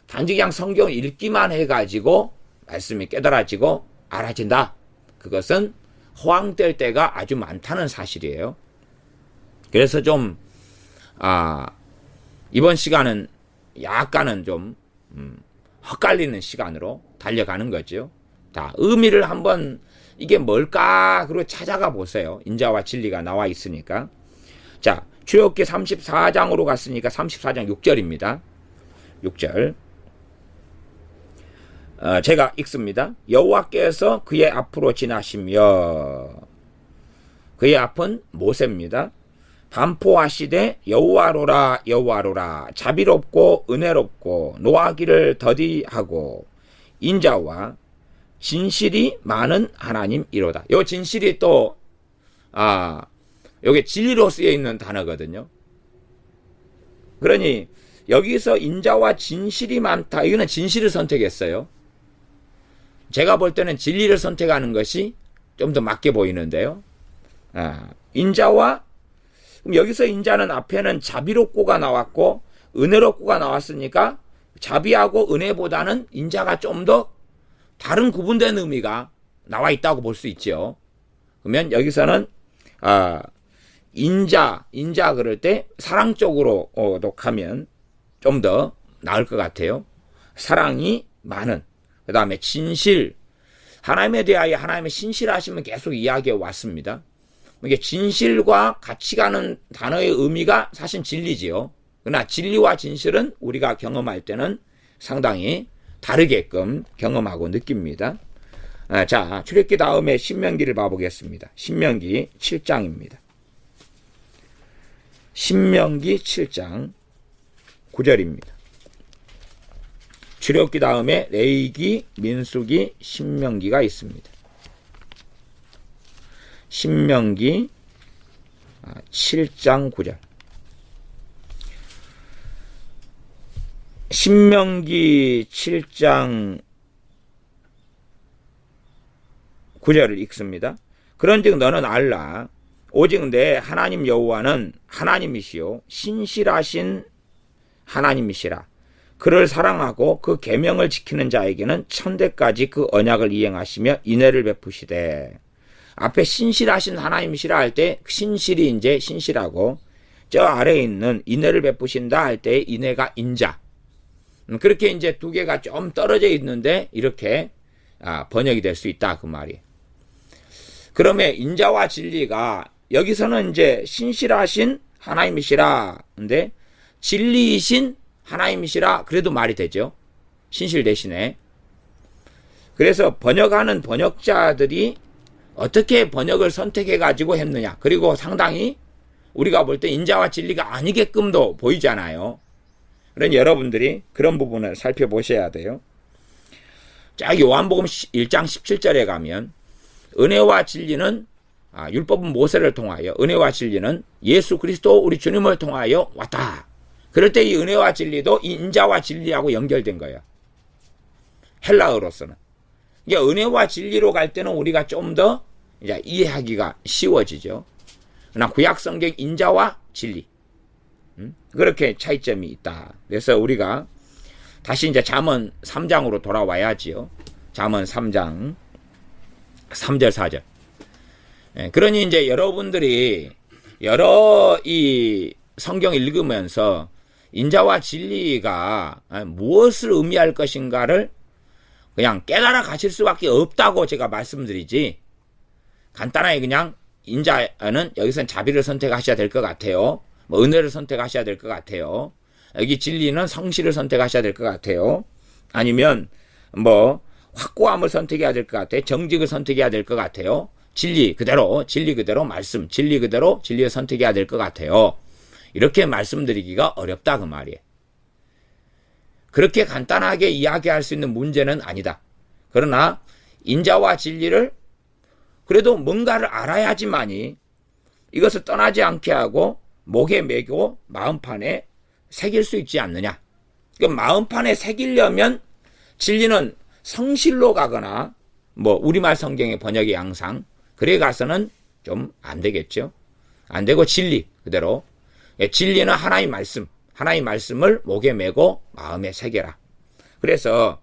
단지 그냥 성경 읽기만 해가지고 말씀이 깨달아지고 알아진다. 그것은 허황될 때가 아주 많다는 사실이에요. 그래서 좀 이번 시간은 약간은 좀 헛갈리는 시간으로 달려가는 거죠. 다 의미를 한번 이게 뭘까 그리고 찾아가 보세요. 인자와 진리가 나와 있으니까. 자, 출애굽기 34장으로 갔으니까 34장 6절입니다. 6절. 제가 읽습니다. 여호와께서 그의 앞으로 지나시며 그의 앞은 모세입니다. 반포하시되 여호와로라 여호와로라 자비롭고 은혜롭고 노하기를 더디하고 인자와 진실이 많은 하나님이로다. 요 진실이 또 여기 진리로 쓰여 있는 단어거든요. 그러니 여기서 인자와 진실이 많다. 이거는 진실을 선택했어요. 제가 볼 때는 진리를 선택하는 것이 좀 더 맞게 보이는데요. 인자와 그럼 여기서 인자는 앞에는 자비롭고가 나왔고 은혜롭고가 나왔으니까 자비하고 은혜보다는 인자가 좀 더 다른 구분된 의미가 나와 있다고 볼 수 있죠. 그러면 여기서는 인자 그럴 때 사랑 쪽으로 독하면 좀 더 나을 것 같아요. 사랑이 많은. 그 다음에 진실. 하나님에 대하여 하나님의 신실하심은 계속 이야기해 왔습니다. 이게 진실과 같이 가는 단어의 의미가 사실 진리지요. 그러나 진리와 진실은 우리가 경험할 때는 상당히 다르게끔 경험하고 느낍니다. 자, 출애굽기 다음에 신명기를 봐보겠습니다. 신명기 7장입니다. 신명기 7장 9절입니다. 출애굽기 다음에 레위기, 민수기, 신명기가 있습니다. 신명기 7장 9절. 신명기 7장 9절을 읽습니다. 그런즉 너는 알라. 오직 내 하나님 여호와는 하나님이시요 신실하신 하나님이시라. 그를 사랑하고 그 계명을 지키는 자에게는 천대까지 그 언약을 이행하시며 인애를 베푸시되. 앞에 신실하신 하나님이시라 할 때 신실이 이제 신실하고 저 아래에 있는 인애를 베푸신다 할 때 인애가 인자. 그렇게 이제 두 개가 좀 떨어져 있는데 이렇게 번역이 될 수 있다 그 말이. 그러면 인자와 진리가 여기서는 이제 신실하신 하나님이시라. 근데 진리이신 하나님이시라 그래도 말이 되죠. 신실 대신에. 그래서 번역하는 번역자들이 어떻게 번역을 선택해가지고 했느냐. 그리고 상당히 우리가 볼 때 인자와 진리가 아니게끔도 보이잖아요. 그러니 여러분들이 그런 부분을 살펴보셔야 돼요. 자, 요한복음 1장 17절에 가면 은혜와 진리는 율법은 모세를 통하여 은혜와 진리는 예수 그리스도 우리 주님을 통하여 왔다. 그럴 때 이 은혜와 진리도 이 인자와 진리하고 연결된 거예요. 헬라어로서는. 그러니까 은혜와 진리로 갈 때는 우리가 좀 더 이제 이해하기가 쉬워지죠. 그러나 구약 성경 인자와 진리. 그렇게 차이점이 있다. 그래서 우리가 다시 이제 잠언 3장으로 돌아와야지요. 잠언 3장 3절 4절. 그러니 이제 여러분들이 여러 이 성경 읽으면서 인자와 진리가 무엇을 의미할 것인가를 그냥 깨달아 가실 수밖에 없다고 제가 말씀드리지. 간단하게 그냥 인자는 여기서는 자비를 선택하셔야 될 것 같아요. 뭐 은혜를 선택하셔야 될 것 같아요. 여기 진리는 성실을 선택하셔야 될 것 같아요. 아니면 뭐 확고함을 선택해야 될 것 같아요. 정직을 선택해야 될 것 같아요. 진리 그대로 말씀, 진리 그대로 진리를 선택해야 될 것 같아요. 이렇게 말씀드리기가 어렵다 그 말이에요. 그렇게 간단하게 이야기할 수 있는 문제는 아니다. 그러나 인자와 진리를 그래도 뭔가를 알아야지만이 이것을 떠나지 않게 하고 목에 매고 마음판에 새길 수 있지 않느냐. 그러니까 마음판에 새기려면 진리는 성실로 가거나 우리말 성경의 번역의 양상 그래 가서는 좀 안 되겠죠. 안 되고 진리 그대로 진리는 하나님 말씀을 목에 매고 마음에 새겨라. 그래서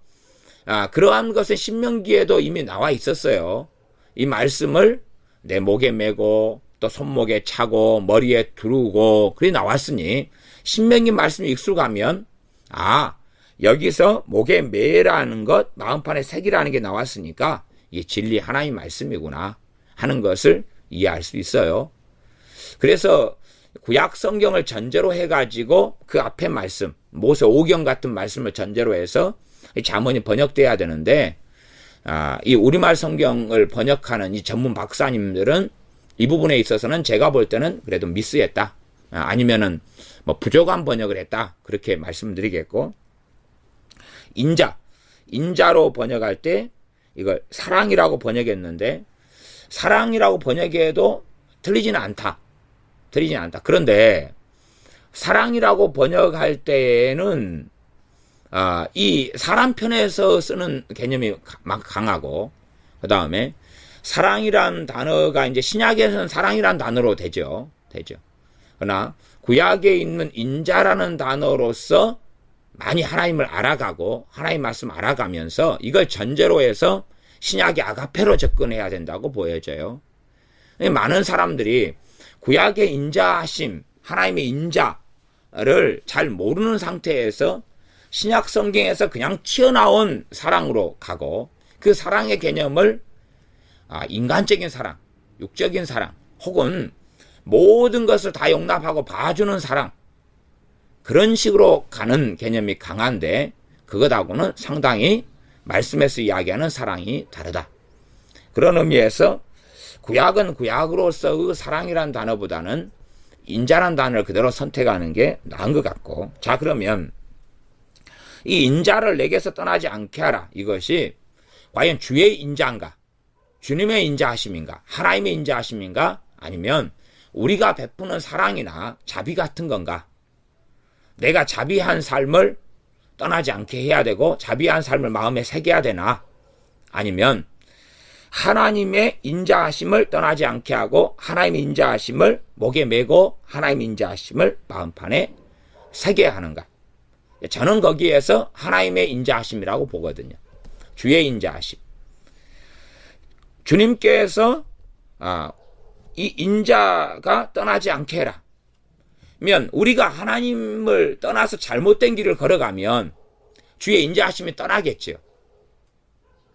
그러한 것은 신명기에도 이미 나와 있었어요. 이 말씀을 내 목에 매고 또 손목에 차고 머리에 두르고 그래 나왔으니 신명기 말씀이 익숙하면 여기서 목에 매라는 것 마음판에 새기라는 게 나왔으니까 이게 진리 하나님 말씀이구나 하는 것을 이해할 수 있어요. 그래서 구약 성경을 전제로 해가지고 그 앞에 말씀 모세 오경 같은 말씀을 전제로 해서 잠언이 번역돼야 되는데 이 우리말 성경을 번역하는 이 전문 박사님들은 이 부분에 있어서는 제가 볼 때는 그래도 미스했다. 아니면은 부족한 번역을 했다. 그렇게 말씀드리겠고 인자로 번역할 때 이걸 사랑이라고 번역했는데 사랑이라고 번역해도 틀리지는 않다. 그런데 사랑이라고 번역할 때에는 이 사람 편에서 쓰는 개념이 막 강하고 그 다음에 사랑이란 단어가 이제 신약에서는 사랑이란 단어로 되죠. 그러나 구약에 있는 인자라는 단어로서 많이 하나님을 알아가고 하나님 말씀 알아가면서 이걸 전제로 해서 신약의 아가페로 접근해야 된다고 보여져요. 많은 사람들이 구약의 인자하심, 하나님의 인자를 잘 모르는 상태에서 신약 성경에서 그냥 튀어나온 사랑으로 가고 그 사랑의 개념을 인간적인 사랑, 육적인 사랑 혹은 모든 것을 다 용납하고 봐주는 사랑 그런 식으로 가는 개념이 강한데 그것하고는 상당히 말씀에서 이야기하는 사랑이 다르다. 그런 의미에서 구약은 구약으로서 그 사랑이란 단어보다는 인자란 단어를 그대로 선택하는 게 나은 것 같고 자 그러면 이 인자를 내게서 떠나지 않게 하라. 이것이 과연 주의 인자인가? 주님의 인자하심인가? 하나님의 인자하심인가? 아니면 우리가 베푸는 사랑이나 자비 같은 건가? 내가 자비한 삶을 떠나지 않게 해야 되고 자비한 삶을 마음에 새겨야 되나? 아니면 하나님의 인자하심을 떠나지 않게 하고 하나님의 인자하심을 목에 메고 하나님의 인자하심을 마음판에 새겨야 하는가? 저는 거기에서 하나님의 인자하심이라고 보거든요. 주의 인자하심. 주님께서 이 인자가 떠나지 않게 해라. 면 우리가 하나님을 떠나서 잘못된 길을 걸어가면 주의 인자하심이 떠나겠죠.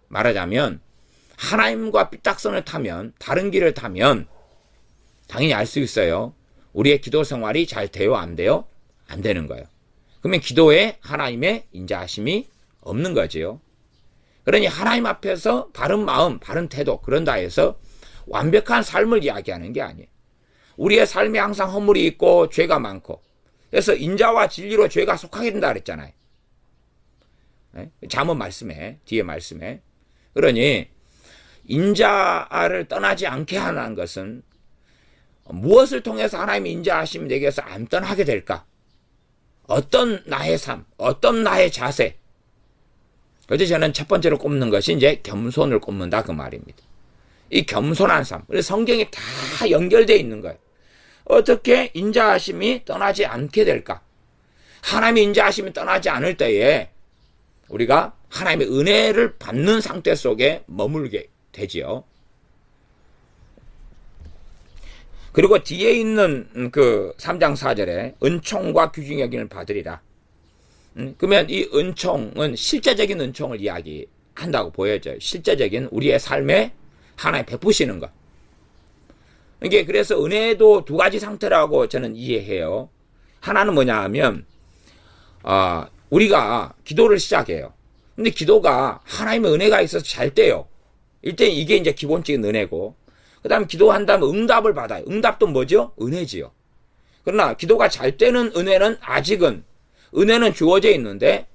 말하자면 하나님과 삐딱선을 타면 다른 길을 타면 당연히 알 수 있어요. 우리의 기도 생활이 잘 돼요? 안 돼요? 안 되는 거예요. 그러면 기도에 하나님의 인자하심이 없는 거지요. 그러니 하나님 앞에서 바른 마음, 바른 태도 그런다 해서 완벽한 삶을 이야기하는 게 아니에요. 우리의 삶에 항상 허물이 있고 죄가 많고 그래서 인자와 진리로 죄가 속하게 된다 그랬잖아요. 잠언 말씀에 뒤에 말씀에 그러니 인자를 떠나지 않게 하는 것은 무엇을 통해서 하나님의 인자하심이 내게서 안 떠나게 될까? 어떤 나의 삶, 어떤 나의 자세. 그래서 저는 첫 번째로 꼽는 것이 이제 겸손을 꼽는다 그 말입니다. 이 겸손한 삶. 그래서 성경이 다 연결되어 있는 거예요. 어떻게 인자하심이 떠나지 않게 될까? 하나님의 인자하심이 떠나지 않을 때에 우리가 하나님의 은혜를 받는 상태 속에 머물게 되지요. 그리고 뒤에 있는 그 3장 4절에 은총과 귀중히 여김을 받으리라. 그러면 이 은총은 실제적인 은총을 이야기한다고 보여져요. 실제적인 우리의 삶에 하나님 베푸시는 것. 이게 그래서 은혜도 두 가지 상태라고 저는 이해해요. 하나는 뭐냐 하면 우리가 기도를 시작해요. 근데 기도가 하나님의 은혜가 있어서 잘 돼요. 일단 이게 이제 기본적인 은혜고, 그 다음에 기도한 다음에 응답을 받아요. 응답도 뭐죠? 은혜지요. 그러나 기도가 잘 되는 은혜는 아직은, 은혜는 주어져 있는데,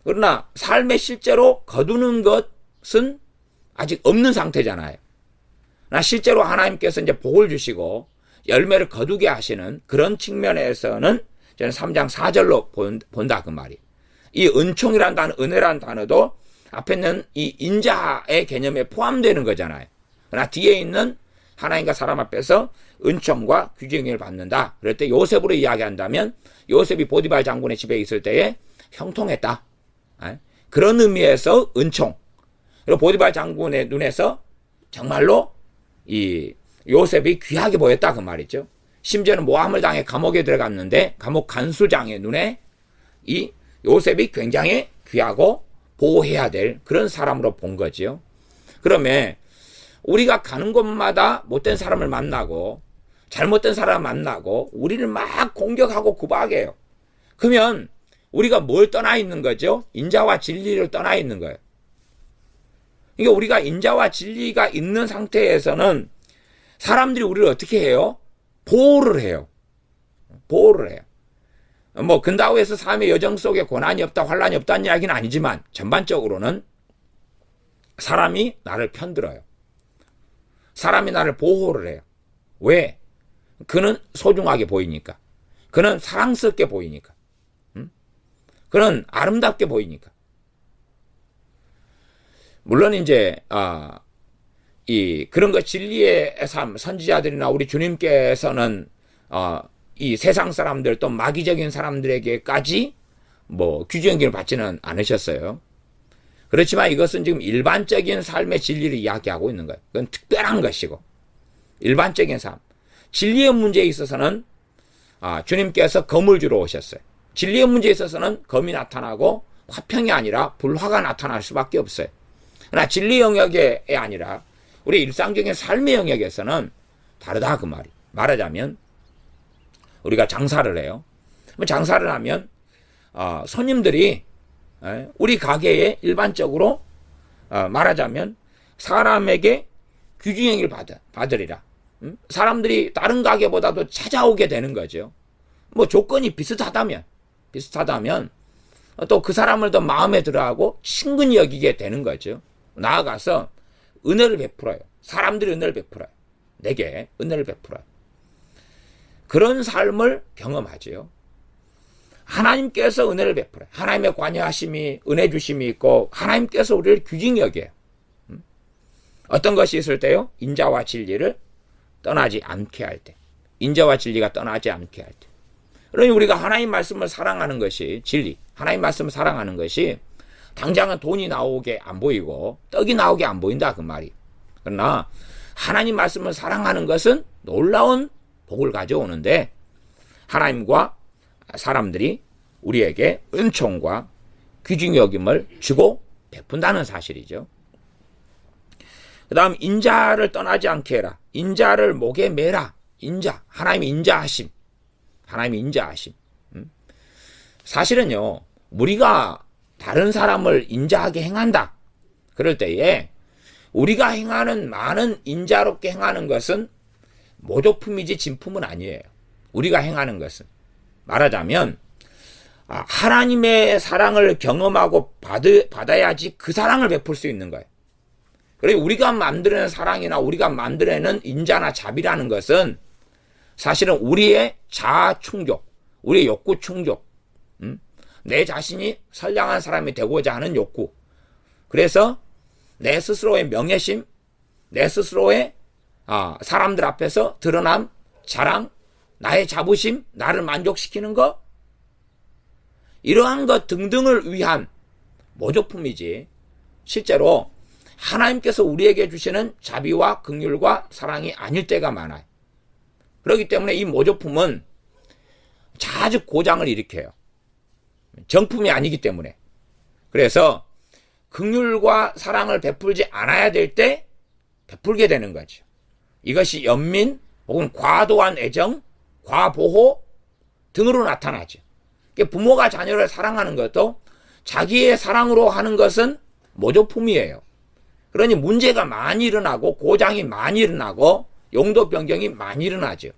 그러나 삶에 실제로 거두는 것은 아직 없는 상태잖아요. 나 실제로 하나님께서 이제 복을 주시고 열매를 거두게 하시는 그런 측면에서는 저는 3장 4절로 본다 그 말이. 이 은총이란 단어, 은혜란 단어도 앞에 있는 이 인자의 개념에 포함되는 거잖아요. 그러나 뒤에 있는 하나님과 사람 앞에서 은총과 규정을 받는다. 그럴 때 요셉으로 이야기한다면 요셉이 보디발 장군의 집에 있을 때에 형통했다. 그런 의미에서 은총. 그리고 보디발 장군의 눈에서 정말로 이 요셉이 귀하게 보였다 그 말이죠. 심지어는 모함을 당해 감옥에 들어갔는데 감옥 간수장의 눈에 이 요셉이 굉장히 귀하고 보호해야 될 그런 사람으로 본 거지요. 그러면 우리가 가는 곳마다 못된 사람을 만나고 잘못된 사람을 만나고 우리를 막 공격하고 구박해요. 그러면 우리가 뭘 떠나 있는 거죠? 인자와 진리를 떠나 있는 거예요. 그러니까 우리가 인자와 진리가 있는 상태에서는 사람들이 우리를 어떻게 해요? 보호를 해요. 보호를 해요. 뭐 근다우에서 삶의 여정 속에 고난이 없다, 환란이 없다는 이야기는 아니지만 전반적으로는 사람이 나를 편들어요. 사람이 나를 보호를 해요. 왜? 그는 소중하게 보이니까. 그는 사랑스럽게 보이니까. 그는 아름답게 보이니까. 물론 이제 그런 거 진리의 삶, 선지자들이나 우리 주님께서는 이 세상 사람들 또 마귀적인 사람들에게까지 뭐 규정을 받지는 않으셨어요. 그렇지만 이것은 지금 일반적인 삶의 진리를 이야기하고 있는 거예요. 그건 특별한 것이고 일반적인 삶. 진리의 문제에 있어서는 주님께서 검을 주러 오셨어요. 진리의 문제에 있어서는 검이 나타나고 화평이 아니라 불화가 나타날 수밖에 없어요. 그러나 진리 영역이 아니라 우리 일상적인 삶의 영역에서는 다르다 그 말이. 말하자면 우리가 장사를 해요. 장사를 하면 손님들이 우리 가게에 일반적으로 말하자면 사람에게 귀중행위를 받으리라. 사람들이 다른 가게보다도 찾아오게 되는 거죠. 뭐 조건이 비슷하다면 또 그 사람을 더 마음에 들어하고 친근히 여기게 되는 거죠. 나아가서 은혜를 베풀어요. 사람들이 은혜를 베풀어요. 내게 은혜를 베풀어요. 그런 삶을 경험하지요. 하나님께서 은혜를 베풀어요. 하나님의 관여하심이, 은혜 주심이 있고 하나님께서 우리를 귀중히 여겨요. 어떤 것이 있을 때요? 인자와 진리를 떠나지 않게 할 때. 인자와 진리가 떠나지 않게 할 때. 그러니 우리가 하나님 말씀을 사랑하는 것이 진리, 하나님 말씀을 사랑하는 것이 당장은 돈이 나오게 안 보이고 떡이 나오게 안 보인다 그 말이. 그러나 하나님 말씀을 사랑하는 것은 놀라운 복을 가져오는데 하나님과 사람들이 우리에게 은총과 귀중히 여김을 주고 베푼다는 사실이죠. 그 다음 인자를 떠나지 않게 해라. 인자를 목에 매라. 인자, 하나님의 인자하심. 하나님의 인자하심. 사실은요, 우리가 다른 사람을 인자하게 행한다. 그럴 때에 우리가 행하는 많은 인자롭게 행하는 것은 모조품이지 진품은 아니에요. 우리가 행하는 것은. 말하자면 하나님의 사랑을 경험하고 받아야지 그 사랑을 베풀 수 있는 거예요. 그리고 우리가 만들어낸 사랑이나 우리가 만들어내는 인자나 자비라는 것은 사실은 우리의 자아 충족, 우리의 욕구 충족, 내 자신이 선량한 사람이 되고자 하는 욕구. 그래서 내 스스로의 명예심, 내 스스로의 사람들 앞에서 드러남, 자랑, 나의 자부심, 나를 만족시키는 것, 이러한 것 등등을 위한 모조품이지 실제로 하나님께서 우리에게 주시는 자비와 긍휼과 사랑이 아닐 때가 많아요. 그렇기 때문에 이 모조품은 자주 고장을 일으켜요. 정품이 아니기 때문에. 그래서 긍휼과 사랑을 베풀지 않아야 될 때 베풀게 되는 거죠. 이것이 연민 혹은 과도한 애정, 과보호 등으로 나타나죠. 부모가 자녀를 사랑하는 것도 자기의 사랑으로 하는 것은 모조품이에요. 그러니 문제가 많이 일어나고 고장이 많이 일어나고 용도 변경이 많이 일어나죠.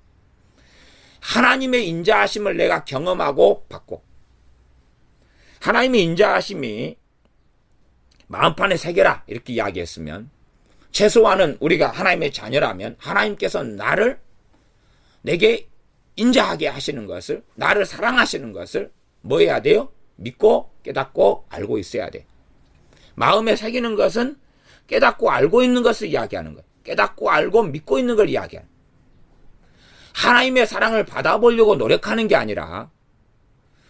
하나님의 인자하심을 내가 경험하고 받고, 하나님의 인자하심이 마음판에 새겨라 이렇게 이야기했으면, 최소한은 우리가 하나님의 자녀라면 하나님께서 나를 내게 인자하게 하시는 것을, 나를 사랑하시는 것을 뭐 해야 돼요? 믿고 깨닫고 알고 있어야 돼. 마음에 새기는 것은 깨닫고 알고 있는 것을 이야기하는 거예요. 깨닫고 알고 믿고 있는 걸 이야기하는 거예요. 하나님의 사랑을 받아보려고 노력하는 게 아니라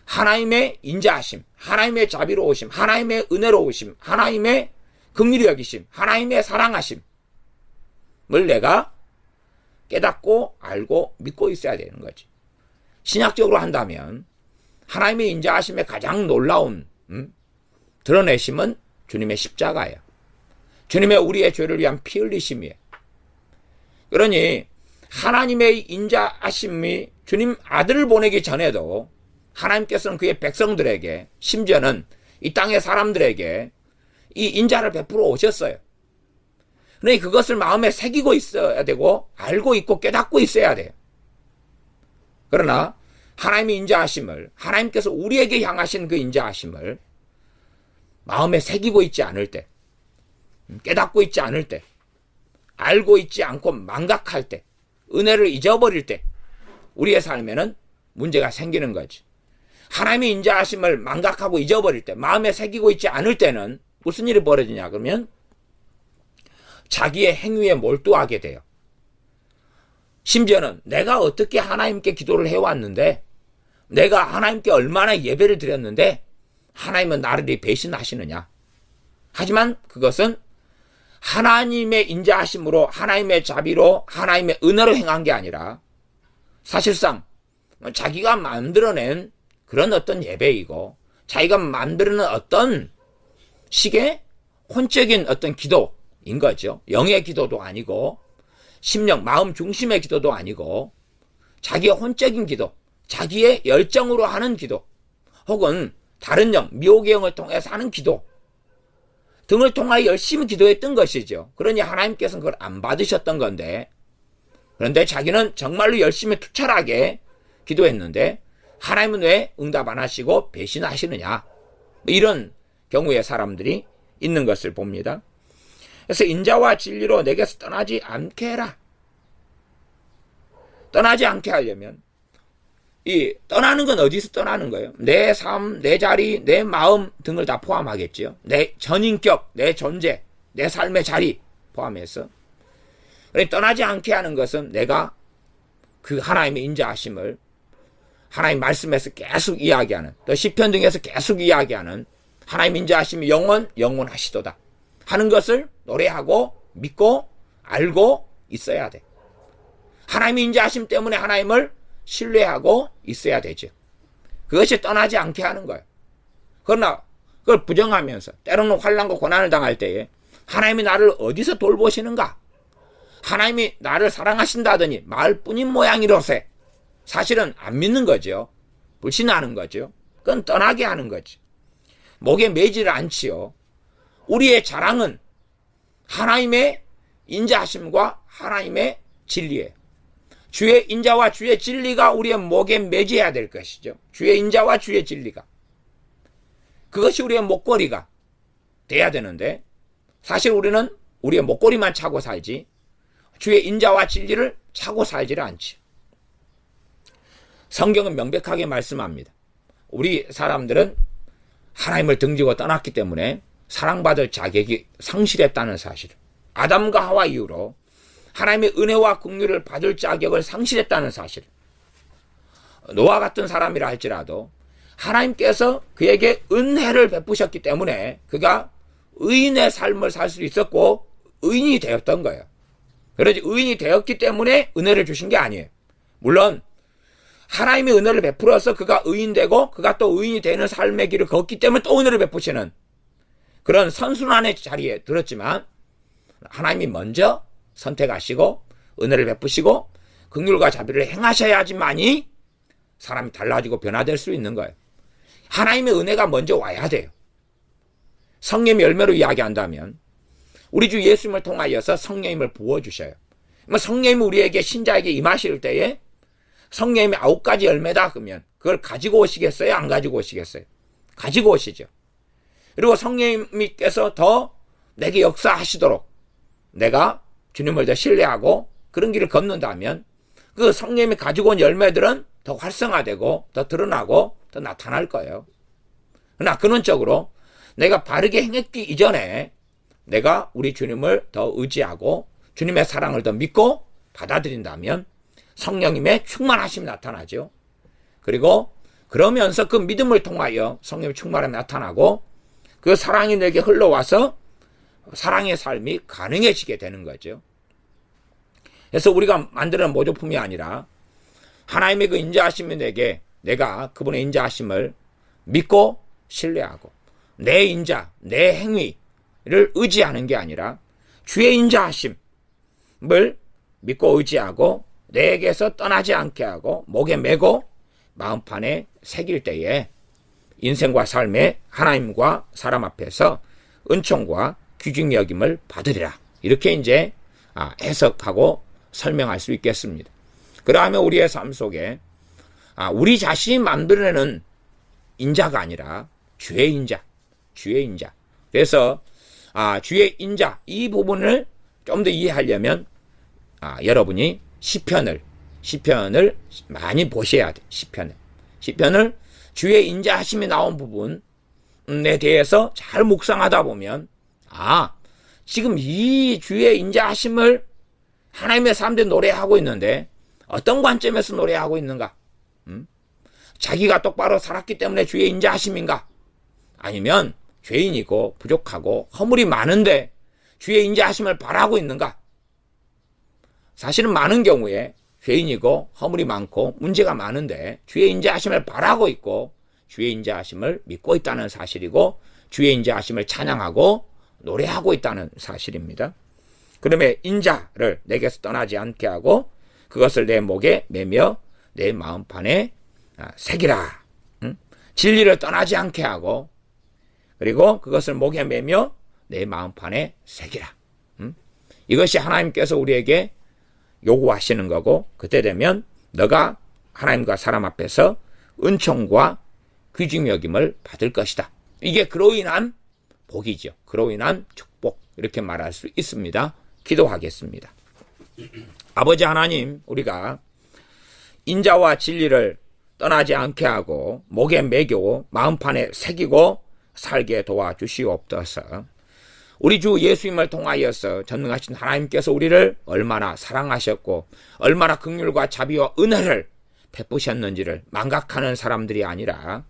하나님의 인자하심, 하나님의 자비로우심, 하나님의 은혜로우심, 하나님의 긍휼히 여기심, 하나님의 사랑하심을 내가 깨닫고 알고 믿고 있어야 되는 거지. 신약적으로 한다면 하나님의 인자하심의 가장 놀라운 드러내심은 주님의 십자가예요. 주님의 우리의 죄를 위한 피 흘리심이에요. 그러니 하나님의 인자하심이 주님 아들을 보내기 전에도 하나님께서는 그의 백성들에게, 심지어는 이 땅의 사람들에게 이 인자를 베풀어 오셨어요. 그러니 그것을 마음에 새기고 있어야 되고 알고 있고 깨닫고 있어야 돼요. 그러나 하나님의 인자하심을, 하나님께서 우리에게 향하신 그 인자하심을 마음에 새기고 있지 않을 때, 깨닫고 있지 않을 때, 알고 있지 않고 망각할 때, 은혜를 잊어버릴 때 우리의 삶에는 문제가 생기는 거지. 하나님의 인자하심을 망각하고 잊어버릴 때, 마음에 새기고 있지 않을 때는 무슨 일이 벌어지냐 그러면 자기의 행위에 몰두하게 돼요. 심지어는 내가 어떻게 하나님께 기도를 해왔는데, 내가 하나님께 얼마나 예배를 드렸는데 하나님은 나를 배신하시느냐. 하지만 그것은 하나님의 인자하심으로, 하나님의 자비로, 하나님의 은혜로 행한 게 아니라 사실상 자기가 만들어낸 그런 어떤 예배이고, 자기가 만들어낸 어떤 식의 혼적인 어떤 기도인 거죠. 영의 기도도 아니고 심령, 마음 중심의 기도도 아니고 자기의 혼적인 기도, 자기의 열정으로 하는 기도, 혹은 다른 영, 미혹의 영을 통해서 하는 기도 등을 통하여 열심히 기도했던 것이죠. 그러니 하나님께서는 그걸 안 받으셨던 건데, 그런데 자기는 정말로 열심히 투철하게 기도했는데 하나님은 왜 응답 안 하시고 배신하시느냐, 이런 경우의 사람들이 있는 것을 봅니다. 그래서 인자와 진리로 내게서 떠나지 않게 해라. 떠나지 않게 하려면, 이 떠나는 건 어디서 떠나는 거예요? 내 삶, 내 자리, 내 마음 등을 다 포함하겠죠. 내 전인격, 내 존재, 내 삶의 자리 포함해서. 떠나지 않게 하는 것은 내가 그 하나님의 인자하심을 하나님 말씀에서 계속 이야기하는, 또 시편 등에서 계속 이야기하는 하나님 인자하심이 영원하시도다 하는 것을 노래하고 믿고 알고 있어야 돼. 하나님의 인자하심 때문에 하나님을 신뢰하고 있어야 되죠. 그것이 떠나지 않게 하는 거예요. 그러나 그걸 부정하면서 때로는 환난과 고난을 당할 때에 하나님이 나를 어디서 돌보시는가, 하나님이 나를 사랑하신다더니 말뿐인 모양이로세, 사실은 안 믿는 거죠. 불신하는 거죠. 그건 떠나게 하는 거지. 목에 매지를 않지요. 우리의 자랑은 하나님의 인자하심과 하나님의 진리예요. 주의 인자와 주의 진리가 우리의 목에 매져야 될 것이죠. 주의 인자와 주의 진리가. 그것이 우리의 목걸이가 돼야 되는데, 사실 우리는 우리의 목걸이만 차고 살지 주의 인자와 진리를 차고 살지를 않지. 성경은 명백하게 말씀합니다. 우리 사람들은 하나님을 등지고 떠났기 때문에 사랑받을 자격이 상실했다는 사실, 아담과 하와 이후로 하나님의 은혜와 긍휼을 받을 자격을 상실했다는 사실, 노아 같은 사람이라 할지라도 하나님께서 그에게 은혜를 베푸셨기 때문에 그가 의인의 삶을 살 수 있었고 의인이 되었던 거예요. 그러지 의인이 되었기 때문에 은혜를 주신 게 아니에요. 물론 하나님의 은혜를 베풀어서 그가 의인되고 그가 또 의인이 되는 삶의 길을 걷기 때문에 또 은혜를 베푸시는 그런 선순환의 자리에 들었지만, 하나님이 먼저 선택하시고 은혜를 베푸시고 긍휼과 자비를 행하셔야지만이 사람이 달라지고 변화될 수 있는 거예요. 하나님의 은혜가 먼저 와야 돼요. 성령의 열매로 이야기한다면 우리 주 예수님을 통하여서 성령님을 부어주셔요. 성령님이 우리에게 신자에게 임하실 때에 성령님의 9가지 열매다 그러면 그걸 가지고 오시겠어요? 안 가지고 오시겠어요? 가지고 오시죠. 그리고 성령님께서 더 내게 역사하시도록 내가 주님을 더 신뢰하고 그런 길을 걷는다면 그 성령님이 가지고 온 열매들은 더 활성화되고 더 드러나고 더 나타날 거예요. 그러나 근원적으로 내가 바르게 행했기 이전에 내가 우리 주님을 더 의지하고 주님의 사랑을 더 믿고 받아들인다면 성령님의 충만하심이 나타나죠. 그리고 그러면서 그 믿음을 통하여 성령의 충만함이 나타나고 그 사랑이 내게 흘러와서 사랑의 삶이 가능해지게 되는 거죠. 그래서 우리가 만드는 모조품이 아니라 하나님의 그 인자하심이 내가 그분의 인자하심을 믿고 신뢰하고 내 인자, 내 행위를 의지하는 게 아니라 주의 인자하심을 믿고 의지하고 내게서 떠나지 않게 하고 목에 메고 마음판에 새길 때에 인생과 삶에 하나님과 사람 앞에서 은총과 귀중히 여김을 받으리라. 이렇게 이제 해석하고 설명할 수 있겠습니다. 그러하면 우리의 삶 속에 우리 자신이 만들어내는 인자가 아니라 주의 인자. 그래서 주의 인자 이 부분을 좀 더 이해하려면 여러분이 시편을 많이 보셔야 돼. 시편을 주의 인자하심이 나온 부분에 대해서 잘 묵상하다 보면 지금 이 주의 인자하심을 하나님의 사람들이 노래하고 있는데 어떤 관점에서 노래하고 있는가? 자기가 똑바로 살았기 때문에 주의 인자하심인가? 아니면 죄인이고 부족하고 허물이 많은데 주의 인자하심을 바라고 있는가? 사실은 많은 경우에 죄인이고 허물이 많고 문제가 많은데 주의 인자하심을 바라고 있고 주의 인자하심을 믿고 있다는 사실이고 주의 인자하심을 찬양하고 노래하고 있다는 사실입니다. 그러면 인자를 내게서 떠나지 않게 하고 그것을 내 목에 매며 내 마음판에 새기라. 진리를 떠나지 않게 하고 그리고 그것을 목에 매며 내 마음판에 새기라. 이것이 하나님께서 우리에게 요구하시는 거고 그때 되면 너가 하나님과 사람 앞에서 은총과 귀중히 여김을 받을 것이다. 이게 그로 인한 복이죠. 그로 인한 축복 이렇게 말할 수 있습니다. 기도하겠습니다. 아버지 하나님, 우리가 인자와 진리를 떠나지 않게 하고 목에 매고 마음판에 새기고 살게 도와주시옵소서. 우리 주 예수님을 통하여서 전능하신 하나님께서 우리를 얼마나 사랑하셨고 얼마나 긍휼과 자비와 은혜를 베푸셨는지를 망각하는 사람들이 아니라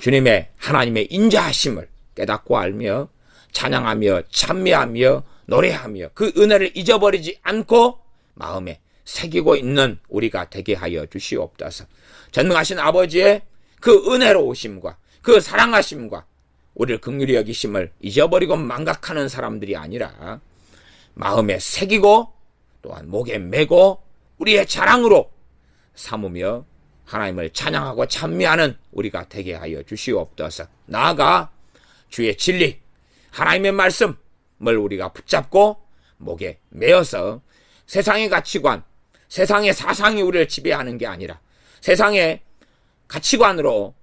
주님의 하나님의 인자하심을 깨닫고 알며 찬양하며 찬미하며 노래하며 그 은혜를 잊어버리지 않고 마음에 새기고 있는 우리가 되게 하여 주시옵소서. 전능하신 아버지의 그 은혜로우심과 그 사랑하심과 우리를 긍휼히 여기심을 잊어버리고 망각하는 사람들이 아니라 마음에 새기고 또한 목에 메고 우리의 자랑으로 삼으며 하나님을 찬양하고 찬미하는 우리가 되게 하여 주시옵소서. 나아가 주의 진리, 하나님의 말씀을 우리가 붙잡고 목에 메어서 세상의 가치관, 세상의 사상이 우리를 지배하는 게 아니라 세상의 가치관으로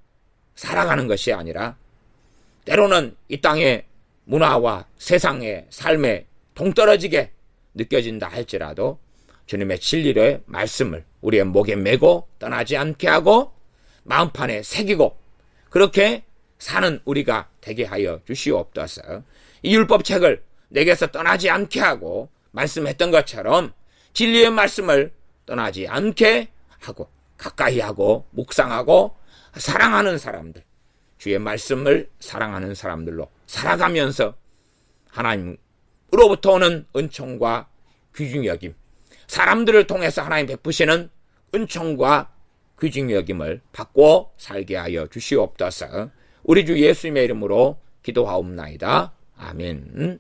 살아가는 것이 아니라 때로는 이 땅의 문화와 세상의 삶에 동떨어지게 느껴진다 할지라도 주님의 진리의 말씀을 우리의 목에 메고 떠나지 않게 하고 마음판에 새기고 그렇게 사는 우리가 되게 하여 주시옵소서. 이 율법책을 내게서 떠나지 않게 하고 말씀했던 것처럼 진리의 말씀을 떠나지 않게 하고 가까이 하고 묵상하고 사랑하는 사람들, 주의 말씀을 사랑하는 사람들로 살아가면서 하나님으로부터 오는 은총과 귀중히 여김, 사람들을 통해서 하나님 베푸시는 은총과 귀중히 여김을 받고 살게 하여 주시옵소서. 우리 주 예수님의 이름으로 기도하옵나이다. 아멘.